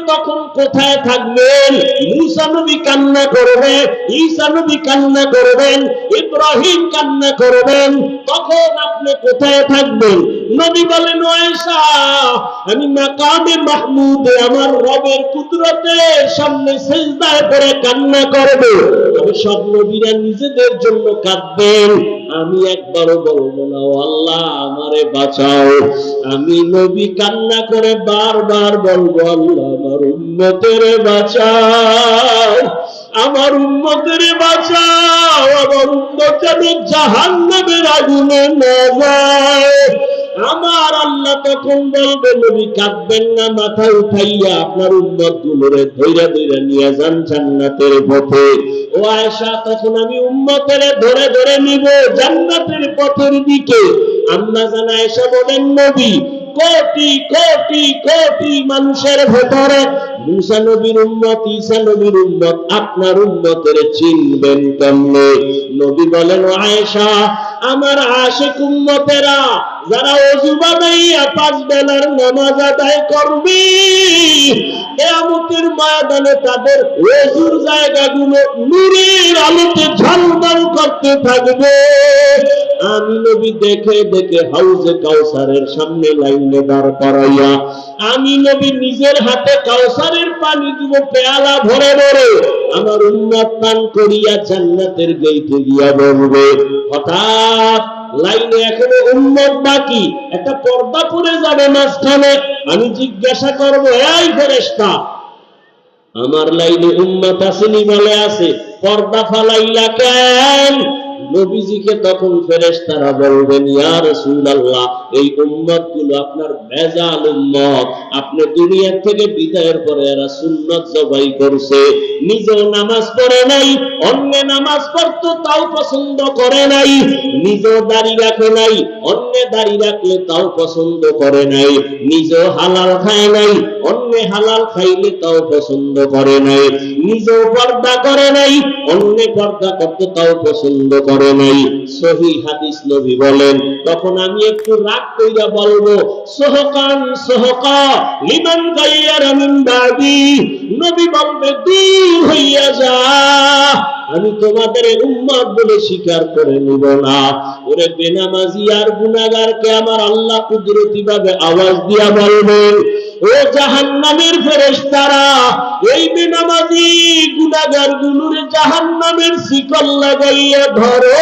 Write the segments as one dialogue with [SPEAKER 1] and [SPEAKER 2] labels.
[SPEAKER 1] তখন কোথায় থাকবেন? মুসা নবী কান্না করবে, ঈসা নবী কান্না করবেন, ইব্রাহিম কান্না করবেন, তখন আপনি কোথায় থাকবেন? নবী বলেন, আয়েশা, আমি মাকামে মাহমুদে আমার রবের কুদরতের সামনে সিজদায় পড়ে কান্না করব। তবে সব নবীরা নিজেদের জন্য কাঁদবেন, আমি একবারও বলবো না ও আল্লাহ আমারে বাঁচাও। আমি নবী কান্না করে বারবার বলবো, আল্লাহ আমার উম্মতের বাঁচাও, আমার উম্মতের বাঁচাও, আমার উম্মত যেন জাহান্নামের আগুনে না যায়। আমার আল্লাহ তখন বলবে, নবী কাঁদবেন না, মাথা উঠাইয়া আপনার উম্মত গুলোরে ধইরা ধইরা নিয়ে যান জান্নাতের পথে। ও আয়েশা, তখন আমি উম্মতের ধরে ধরে নিব জান্নাতের পথের দিকে। আম্মা জান আয়েশা বলেন, নবী কোটি কোটি কোটি মানুষের ভেতরে মুসা নবীর উম্মত, ঈসা নবীর উম্মত, আপনার উম্মতের চিনবেন কেমনে? নবী বলেন, আয়েশা, আমার আশিক উম্মতেরা যারা ওযু বানাইয়া ৫ বেলার নামাজ আদায় করবে, কিয়ামতের ময়দানে তাদের ওযুর জায়গাগুলো নূরের আলোতে ঝলমল করতে থাকবে। আমি নবী দেখে দেখে হাউজে কাউসারের সামনে লাইনে দাঁড় করাইয়া আমি নবী নিজের হাতে কাউসারের পানি দিব পেয়ালা ভরে ভরে, আমার উম্মত পান করিয়া জান্নাতের গেইটে গিয়া বলবে। হঠাৎ লাইনে এখনো উম্মত বাকি, একটা পর্দা পড়ে যাবে মাঝখানে। আমি জিজ্ঞাসা করব, এই ফেরেশতা, আমার লাইনে উম্মত আসেনি? বলে আছে। পর্দা ফালাইলা কেন? নবীজিকে তখন ফেরেশতারা বলবেন, ইয়া রাসূলুল্লাহ, এই উম্মতগুলো আপনার ভেজাল উম্মত, আপনি দুনিয়া থেকে বিদায়ের পরে এরা সুন্নাত জবাই করছে, নিজেও নামাজ পড়ে নাই, অন্য নামাজ পড়তো তাও পছন্দ করে নাই, নিজেও দাড়ি রাখে নাই, অন্য দাড়ি রাখলে তাও পছন্দ করে নাই, নিজেও হালাল খায় নাই, অন্য হালাল খাইলে তাও পছন্দ করে নাই, নিজেও পর্দা করে নাই, অন্য পর্দা করতে তাও পছন্দ করে নাই। সহিহ হাদিস, নবী বলেন, তখন আমি একটু রাগ কইরা বলবো, সোহকান সোহকা লিমান গায়্যারা মিন বাদি। নবী বলবে, দূর হইয়া যা, আমি তোমাদের উম্মত বলে স্বীকার করে নিব না। ওরে বেনামাজি আর গুনাহগারকে আমার আল্লাহ কুদরতি ভাবে আওয়াজ দিয়া বলবেন, ও জাহান্নামের ফেরেশতারা, এই বেনামাজি গুনাহগার গুলোর জাহান্নামের শিকল লাগাইয়া ধরো।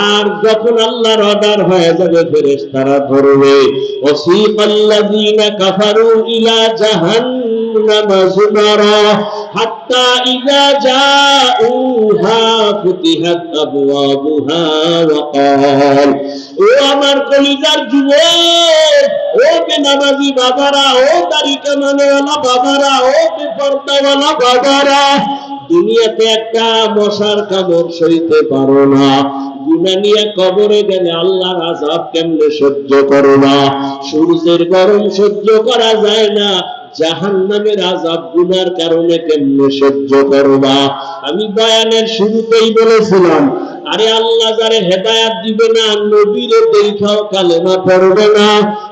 [SPEAKER 1] আর যখন আল্লাহর অর্ডার হয়ে যাবে, ফেরেশতারা ধরবে। ওয়াসিকাল্লাযীনা কাফারু ইলা জাহান্নামা যুমারা হাত্তা ইযা জাউহা ফুতিহাত আবওয়াবুহা ওয়া ক্বাল, ও আমার কলিজার যুবক, ও বেনামাজি বাবারা, ও দাড়ি কামানেওয়ালা বাবারা, ও বেপরদাওয়ালা বাবারা, দুনিয়াতে একটা মশার কামড় সইতে পারো না, গুনাহ নিয়ে কবরে গেলে আল্লাহর আযাব কেমনে সহ্য করো না? সূর্যের গরম সহ্য করা যায় না, জাহান্নামের আযাব গুনার কারণে কেমনে সহ্য করবা? আমি বয়ানের শুরুতেই বলেছিলাম, আরে আল্লাহ যারে হেদায়াত দিবে না, নবীরে দেখাও কালেমা পড়বে না,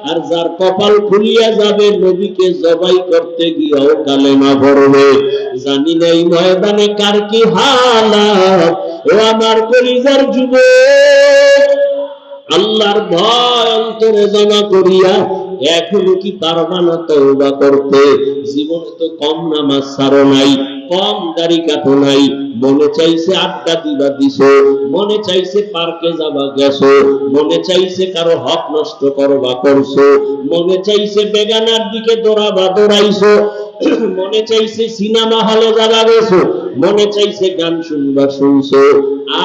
[SPEAKER 1] আর যার কপাল খুলিয়া যাবে, নবীকে জবাই করতে গিয়েও কালেমা পড়বে। জানি না এই ময়দানে কার কি হালাত। ও আমার কলিজার যুবক, আল্লাহর ভয় অন্তরে জমা করিয়া এখনো কি পারবা না তওবা করতে? জীবনে তো কম নামাজ ছাড়ো নাই, কম দাড়ি কাটো নাই, মনে চাইছে আড্ডা দিবা দিছো, মনে চাইছে পার্কে যাবা গেছো, মনে চাইছে কারো হক নষ্ট করবা করছো, মনে চাইছে বেগানার দিকে দৌড়াবা দৌড়াইছো, মনে চাইছে সিনেমা হলে যাবা গেছো, মনে চাইছে গান শুনবা শুনছো।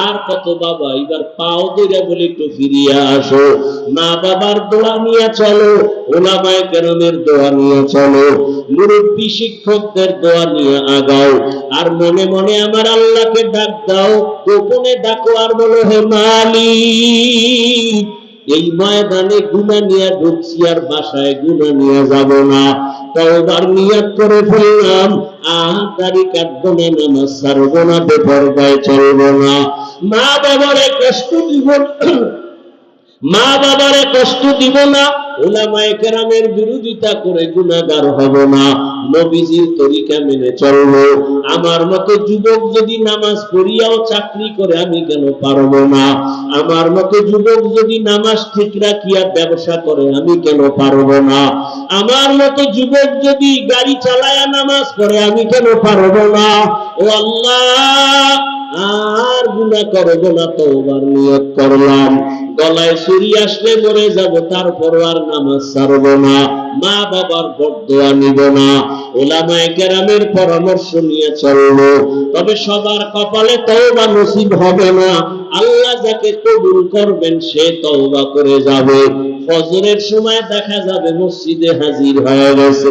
[SPEAKER 1] আর কত বাবা, এবার পাও ধরে বলে একটু ফিরিয়া আসো, মা বাবার দোয়া নিয়ে চলো, ওলামায়ে কেরামের দোয়া নিয়ে চলো, মুরব্বী শিক্ষকদের দোয়া নিয়ে আগাও, আর মনে মনে আমার আল্লাহকে ডাক দাও, গোপনে ডাকো আর বলো, হে মালিক, এই ময়দানে গুনাহ নিয়ে ঢুকছি, আর বাসায় গুনাহ নিয়ে যাব না, তওবার নিয়ত করে ফেললাম, আর দাড়ি কাটবো না, নামাজ ছাড়বো না, বেপরদায় চলবো না, মা বাবারে কষ্ট দিব, মা বাবারে কষ্ট দিব না, উলামায়ে কেরামের বিরোধিতা করে গুনাহগার হব না, নবীজির তরিকা মেনে চলবো। আমার মতো যুবক যদি নামাজ পড়িয়াও চাকরি করে আমি কেন পারবো না? আমার মতো যুবক যদি নামাজ ঠিক রাখিয়া ব্যবসা করে আমি কেন পারবো না? আমার মতো যুবক যদি গাড়ি চালায়া নামাজ পড়ে আমি কেন পারবো না? ও আল্লাহ, আর গুনাহ করব না, তওবার নিয়ত করলাম। গলায় ছুরি আসলে মরে যাব, তারপর আর নামাজ ছাড়ব না, মা বাবার বরদোয়া নিব না, উলামায়ে কেরামের পরামর্শ নিয়ে চলব। তবে সবার কপালে তওবা নসিব হবে না। আল্লাহ যাকে কবুল করবেন সে তওবা করে যাবে, ফজরের সময় দেখা যাবে মসজিদে হাজির হয়ে গেছে।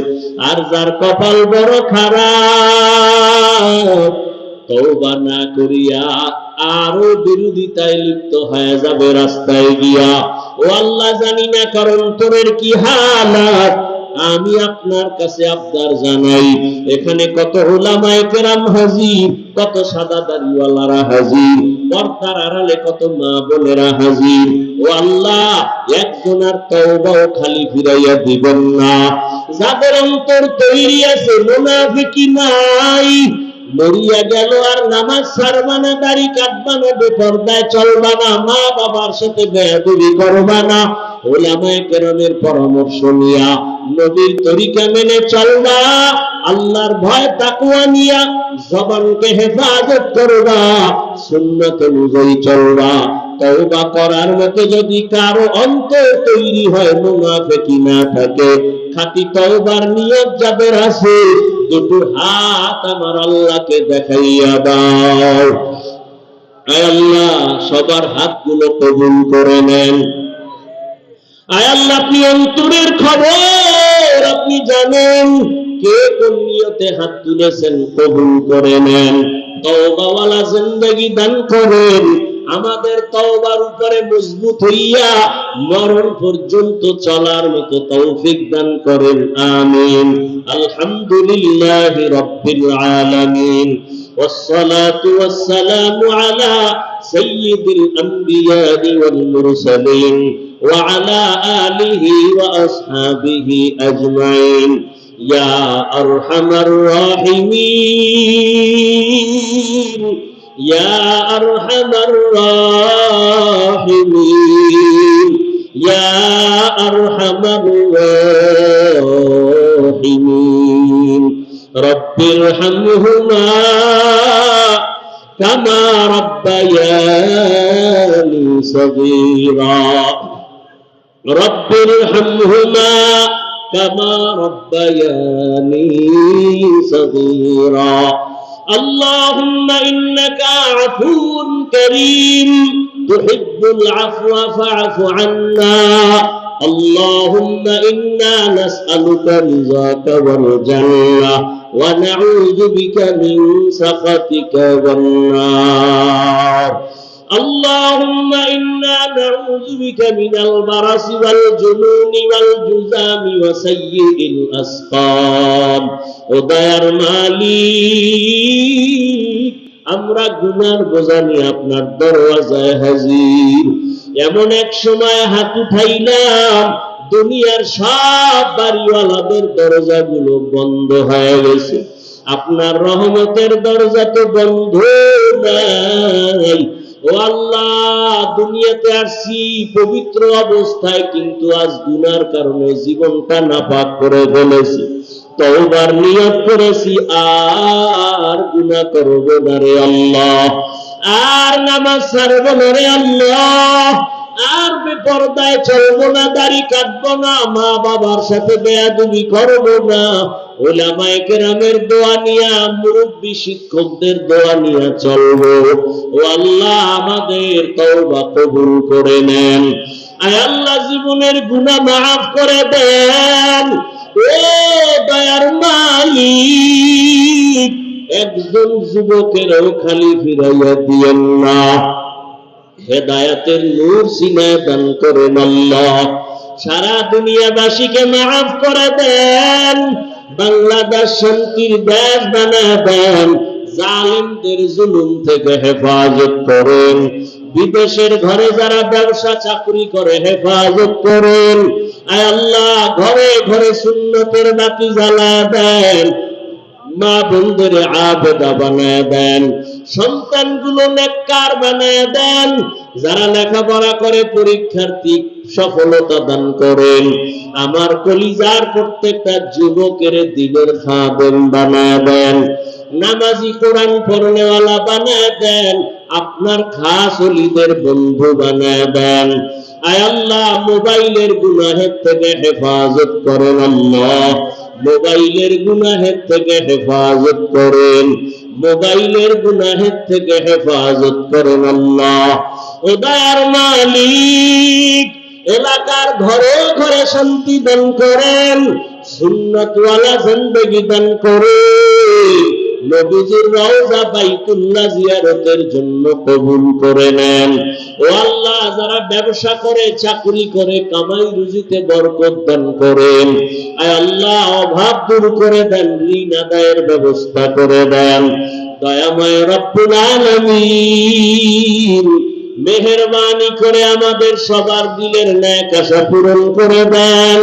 [SPEAKER 1] আর যার কপাল বড় খারাপ, তওবা না করিয়া আরো বিরোধিতায় লিপ্ত হয়ে যাবে রাস্তায় গিয়া। ও আল্লাহ, জানি না কারণ অন্তরের কি হালাত, আমি আপনার কাছে আবদার জানাই, এখানে কত উলামায়ে কেরাম হাজির, কত সাদা দাড়িওয়ালারা হাজির, পর্দার আড়ালে কত মা বোনেরা হাজির। ও আল্লাহ, একজনের তওবাও খালি ফিরাইয়া দিবেন না। যাদের অন্তর তৈরি আছে, মুনাফিকি নাই, মরিয়া গেল আর নামাজ ছাড়বা না, দাড়ি কাটবা না, বেপরদায় চলবা না, মা বাবার সাথে বেয়াদবি করবা না, উলামায়ে কেরামের পরামর্শ নিয়া নবীর তরিকা মেনে চলবা, আল্লাহর ভয় তাকওয়া নিয়া জবানকে হেফাজত করবা, সুন্নাত অনুযায়ী চলবা। তওবা করার মতো যদি কারো অন্তর তৈরি হয়, মুনাফিকি না থাকে, খাঁটি তওবার নিয়ত যাদের আছে, দুটো হাত আমার আল্লাহকে দেখাইয়া দাও। আয় আল্লাহ, সবার হাতগুলো কবুল করে নেন। আয় আল্লাহ, আপনি অন্তরের খবর আপনি জানেন, কে কোন নিয়তে হাত তুলেছেন, কবুল করে নেন। তওবাওয়ালা জিন্দেগি দান করেন, আমাদের তওবার উপরে মজবুত হইয়া মরণ পর্যন্ত চলার মতো তৌফিক দান করেন, আমিন। আলহামদুলিল্লাহি রাব্বিল আলামিন, والصلاة والسلام على سيد الأنبياء والمرسلين وعلى آله وأصحابه أجمعين يا أرحم الراحمين يا أرحم الراحمين يا أرحم الراحمين رب ارحمهما كما ربياني صغيرا رب ارحمهما كما ربياني صغيرا اللهم إنك عفو كريم تحب العفو فاعف عنا اللهم إنا نسألك رضاك والجنة ونعوذ بك من سخطك والنار اللهم إنا نعوذ بك من البرص والجنون والجذام وسيء الأسقام ودير মালিক আমরা গুনার বোঝা নিয়ে আপনার দরওয়াজায় হাজির এমন এক সময় হাত উঠাইলাম দুনিয়ার সব বাড়িওয়ালাদের দরজাগুলো বন্ধ হয়ে গেছে আপনার রহমতের দরজা তো বন্ধ নাই ও আল্লাহ দুনিয়াতে আসছি পবিত্র অবস্থায় কিন্তু আজ গুনার কারণে জীবনটা নাপাক করে ফেলেছি তওবার নিয়ত করেছি আর গুনাহ করব না রে আল্লাহ আর নামাজ ছাড়ব না রে আল্লাহ আর বেপরদায় চলবো না দাড়ি কাটবো না মা বাবার সাথে বেয়াদবি করবো না উলামায়ে কেরামের দোয়া নিয়া মুরব্বি শিক্ষকদের দোয়া নিয়া চলবো ও আল্লাহ আমাদের তওবা কবুল করে নেন আয় আল্লাহ জীবনের গুনাহ মাফ করে দেন ও দয়ার মালিক একজন যুবকেরও খালি ফিরাইয়া দিয়েন না হেদায়েতের নূর সিনায় দান করেন আল্লাহ সারা দুনিয়াবাসীকে মাফ করে দেন বাংলাদেশ শান্তির দেশ বানায় দেন জালিমদের জুলুম থেকে হেফাজত করেন বিদেশের ঘরে যারা ব্যবসা চাকরি করে হেফাজত করেন আয় আল্লাহ ঘরে ঘরে সুন্নতের বাতি জ্বালায় দেন, মা বোনদের আবেদা বানায় দেন, সন্তানগুলো নেককার বানায় দেন, যারা লেখাপড়া করে পরীক্ষার্থী সফলতা দান করেন। আমার কলিজার প্রত্যেকটা যুবকের দিনের খাদেম বানায় দেন, নামাজি কোরআন পড়নেওয়ালা বানায় দেন, আপনার খাস ওলিদের বন্ধু বানায় দেন। আয় আল্লাহ মোবাইলের গুনাহের থেকে হেফাজত করেন আল্লাহ, মোবাইলের গুনাহের থেকে হেফাজত করেন, মোবাইলের গুনাহের থেকে হেফাজত করেন আল্লাহ। ও দয়ার মালিক, এলাকার ঘরে ঘরে শান্তি দান করেন, সুন্নতওয়ালা জিন্দেগি দান করেন, নবীজির রওজা বাইতুল্লাহ জিয়ারতের জন্য কবুল করে নেন। ও আল্লাহ যারা ব্যবসা করে, চাকরি করে, কামাই রুজিতে বরকত দান করেন। আয় আল্লাহ অভাব দূর করে দেন, ঋণ আদায়ের ব্যবস্থা করে দেন। দয়াময় রব্বুল আলামিন মেহেরবানি করে আমাদের সবার দিলের ন্যাক আশা পূরণ করে দেন।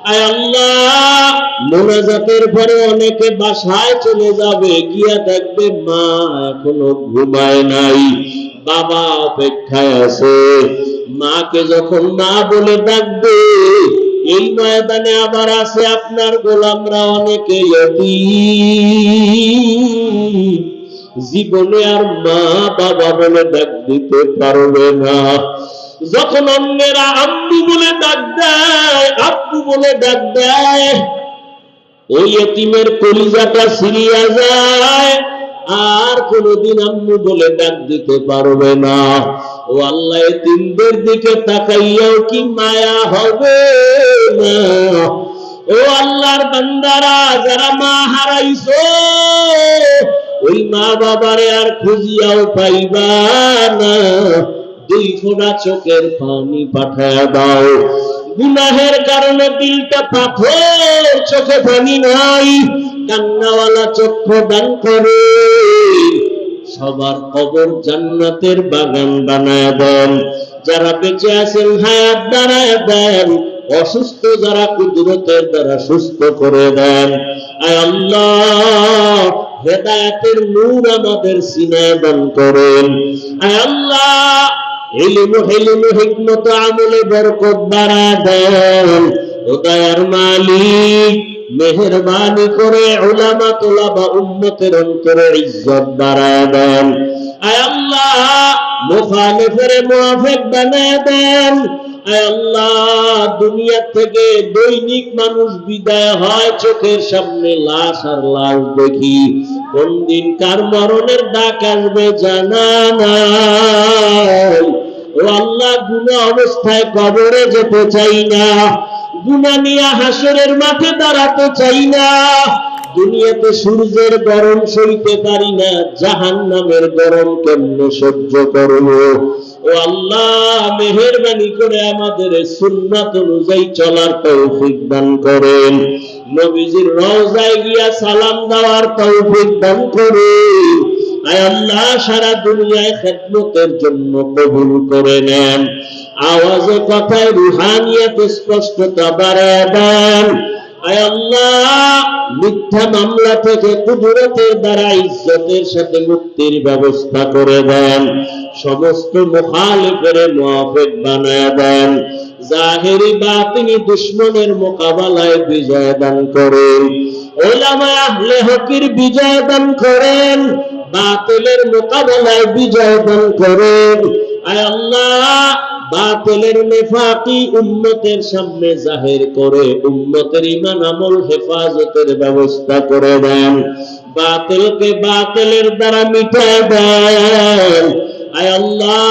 [SPEAKER 1] আয় আল্লাহ মোনাজাতের পরে অনেকে বাসায় চলে যাবে, গিয়া দেখবে মা এখনো ঘুমায় নাই, বাবা অপেক্ষায় আছে। মাকে যখন মা বলে ডাকবে, এই ময়দানে আবার আছে আপনার গোলামরা অনেকে ইয়তীম, জীবনে আর মা বাবা বলে ডাক দিতে পারবে না। যখন অন্যেরা আম্মু বলে ডাক দেয়, আব্বু বলে ডাক দেয়, ওই এতিমের কলিজাটা ছিঁড়িয়া যায়, আর কোনদিন আম্মু বলে ডাক দিতে পারবে না। ও আল্লাহ এতিমদের দিকে তাকাইয়াও কি মায়া হবে না? ও আল্লাহর বান্দারা যারা মা হারাইছো, ওই মা বাবারে আর খুঁজিয়াও পাইবা না, দুই ফোঁটা চোখের পানি পাঠায়া দাও। গুনাহের কারণে দিলটা পাথর, চোখে পানি নাই, কান্নাওয়ালা চক্ষু দান করে। সবার কবর জান্নাতের বাগান বানায় দেন, যারা বেঁচে আছেন হায়াত দাঁড়ায় দেন, অসুস্থ যারা কুদরতের দ্বারা সুস্থ করে দেন। আয় আল্লাহ হেদায়েতের নূর আমাদের সিনায় দান করেন। আয় আল্লাহ ইলম হিকমত আমলে বরকত বাড়ায় দেন। ও দয়ার মালিক মেহেরবানি করে উলামা তোলাবা উম্মতের অন্তরে ইজ্জত বাড়ায় দেন। আয় আল্লাহ মুখালিফের মুআফিক বানায় দেন। আয় আল্লাহ দুনিয়া থেকে দৈনিক মানুষ বিদায় হয়, চোখের সামনে লাশ আর লাশ দেখি, কোন দিন কার মরণের ডাক আসবে জানা নাই। ও আল্লাহ গুনাহ অবস্থায় কবরে যেতে চাই না, গুনাহ নিয়ে হাসরের মাঠে দাঁড়াতে চাই না। দুনিয়াতে সূর্যের গরম সইতে পারি না, জাহান্নামের গরম কেমনে সহ্য করব? ও আল্লাহ মেহেরবানি করে আমাদের সুন্নাত অনুযায়ী চলার তৌফিক দান করেন, নবীজির রওজায় গিয়া সালাম দেওয়ার তৌফিক দান করেন। আয় আল্লাহ সারা দুনিয়ায় খেদমতের জন্য কবুল করে নেন। আওয়াজে কথায় রুহানিয়াত স্পষ্টতা বাড়ায় দেন। আয় আল্লাহ মিথ্যা মামলা থেকে কুদরতের দ্বারা ইজ্জতের সাথে মুক্তির ব্যবস্থা করে দেন। সমস্ত মুখালিফের মুআফিক বানায় দেন। জাহিরি বাতিনি দুশমনের মোকাবেলায় বিজয় দান করেন। উলামা আহলে হকের বিজয় দান করেন, বাতিলের মোকাবেলায় বিজয় দান করেন। আয় আল্লাহ বাতিলের নেফাকি উম্মতের সামনে জাহির করে উম্মতের ঈমান আমল হেফাজতের ব্যবস্থা করে দেন। বাতিলকে বাতিলের দ্বারা মিটায় দেন। আয় আল্লাহ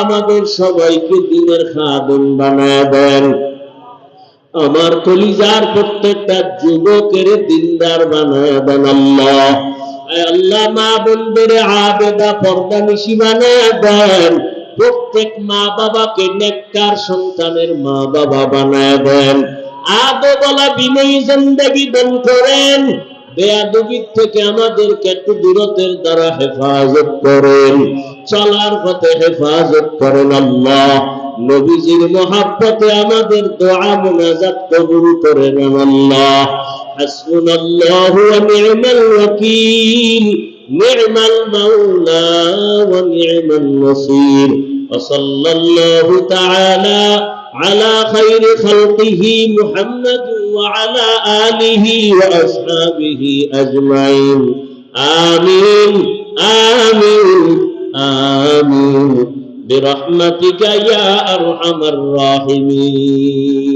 [SPEAKER 1] আমাদের সবাইকে দ্বীনের খাদেম বানায় দেন। আমার কলিজার প্রত্যেকটা যুবকের দিনদার বানায় দেন আল্লাহ। আয় আল্লাহ মা বোনদের আবেদা পর্দানিশী বানায় দেন। প্রত্যেক মা বাবাকে নেককার সন্তানের মা বাবা বানায় দেন। আদবওয়ালা বিনয়ী জিন্দেগি দান করেন। বেয়াদবির থেকে আমাদেরকে একটু দূরতের দ্বারা হেফাজত করেন, চলার পথে হেফাজত করেন আল্লাহ। নবীজির মহব্বতে আমাদের দোয়া মুনাজাত কবুল করে নেন আল্লাহ। হাসবুনাল্লাহু ওয়া নি'মাল ওয়াকিল, নি'মাল মাওলা ওয়া নি'মান নাসির। ওয়া সাল্লাল্লাহু তাআলা على خير خلقه محمد وعلى آله وأصحابه أجمعين آمين آمين آمين برحمتك يا أرحم الراحمين.